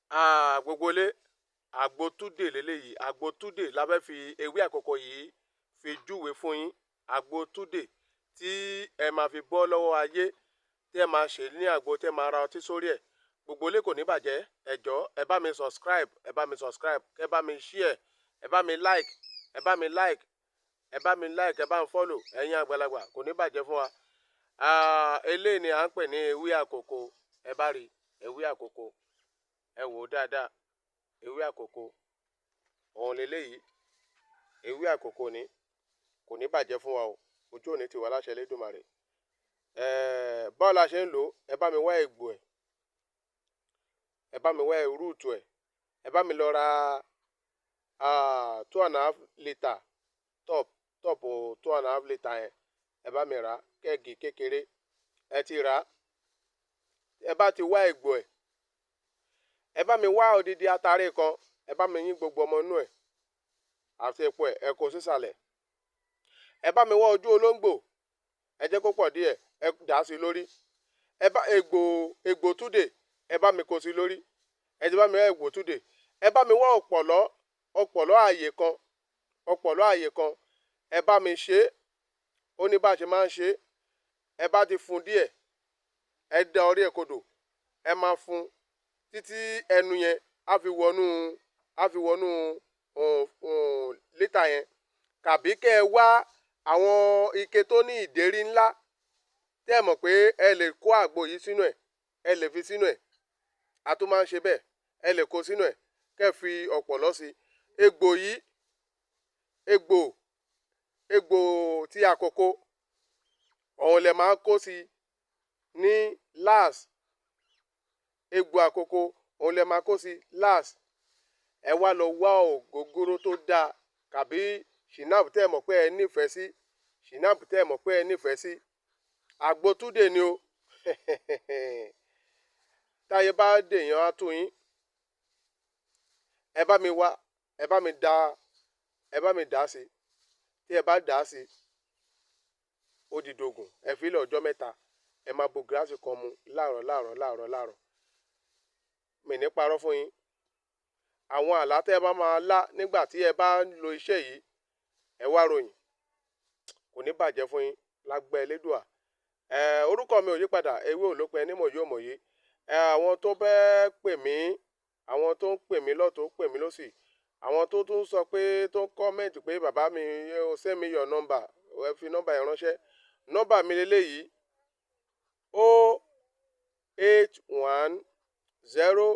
Gbogbo ilé, àgbo túdè leléyìí. Àgbo túdè la fẹ́ fi ewé àkókò yìí fi júwe fún yín. Àgbo túdè tí ẹ máa fi bọ́ lọ́wọ́ ayé, tí ẹ máa ṣe ní àgbo, tí ẹ máa ra ọtí sórí ẹ̀. Gbogbo ilé kò ní bàjẹ́. Ẹ jọ̀ọ́, ẹ bá mi subscribe, ẹ bá mi subscribe, ẹ bá mi share, ẹ bá mi like, ẹ bá mi like, ẹ bá mi like, ẹ bá mi follow. Ẹ̀yin àgbàlagbà kò ní bàjẹ́ fún wa. Eléyìí ni à ń pè ní ewé àkókò. Ẹ bá rí ewé àkókò. Ẹ wò ó dáadáa. Ewé àkókò. Òun leléyìí. Ewé àkókò ni. Kò ní bàjẹ́ fún wa o. Ojú òní ti wà láṣẹ Elédùmarè. Báwo la ṣe ń lò ó? Ẹ bá mi wá egbò ẹ̀. Ẹ bá mi wá rúùtù ẹ̀. Ẹ bá mi lọ ra 2.5 litre top 2.5 litre yẹn. Ẹ bá mi rà kẹ́ẹ̀gì kékeré. Ẹ ti rà. Ẹ bá ti wá egbò ẹ̀. Ẹ bá mi wá odidi atare kan. Ẹ bá mi yín gbogbo ọmọ inú ẹ̀ àti epo ẹ̀. Ẹ kó sísàlẹ̀. Ẹ bá mi wá ojú olóńgbò. Ẹ jẹ́ kó pọ̀ díẹ̀. Ẹ dà sí lórí. Ẹ bá egbò túdè. Ẹ bá mi kó sí lórí. Ẹ ti bá mi wá egbò túdè. Ẹ bá mi wá ọ̀pọ̀lọ́ ààyè kan. Ọ̀pọ̀lọ́ ààyè kan. Ẹ bá mi ṣe. Ó ní bá ṣe máa ń ṣe. Ẹ bá ti fún díẹ̀. Ẹ da orí ẹ̀ kodò. Ẹ máa fún títí ẹnu yẹn á fi wọnú lítà yẹn. Kàbí kẹ́ ẹ wá àwọn ike tó ní ìdérí ńlá. Tẹ́ ẹ mọ̀ pé ẹ lè kó àgbo yìí sínú ẹ̀. Ẹ lè fi sínú ẹ̀. A tún máa ń ṣe bẹ́ẹ̀. Ẹ lè kó sínú ẹ̀. Kẹ́ ẹ fi ọ̀pọ̀lọ́ sí. Egbò yìí, egbò tí àkókò, òun lè máa kó sí ní last. Egbò àkókò, òun lè máa kó sí last. Ẹ wá lọ wá ògógóró tó dáa. Kàbí ṣìnáàpù tẹ́ ẹ mọ̀ pé ẹ nífẹ̀ẹ́ sí. Ṣìnáàpù tẹ́ ẹ mọ̀ pé ẹ nífẹ̀ẹ́ sí. Àgbo túdè ni o. Táyé bá dèèyàn á tó yín. Ẹ bá mi wá. Ẹ bá mi dà sí. Tí ẹ bá dà sí, ó di dògùn. Ẹ fi lé ọjọ́ mẹ́ta. Ẹ máa bo gíláàsì kan mu láàrọ̀. Mi ní parọ́ fún yín. Àwọn àlá tẹ́ ẹ bá máa lá nígbà tí ẹ bá ń lo iṣẹ́ yìí, ẹ wá ròyìn. Kò ní bàjẹ́ fún yín. Lágbára Elédùà. Orúkọ mi ò yí padà. Ewé Olópin ẹni mọ̀ yóò mọ̀ yé. Àwọn tó fẹ́ pè mí, àwọn tó ń pè mí lọ́tùn, pè mí lósì. Àwọn tó tún sọ pé, tó ń comment pé bàbá mi, send me your number. Ẹ fi nọ́mbà yẹn ránṣẹ́. Nọ́mbà mi leléyìí. 081 0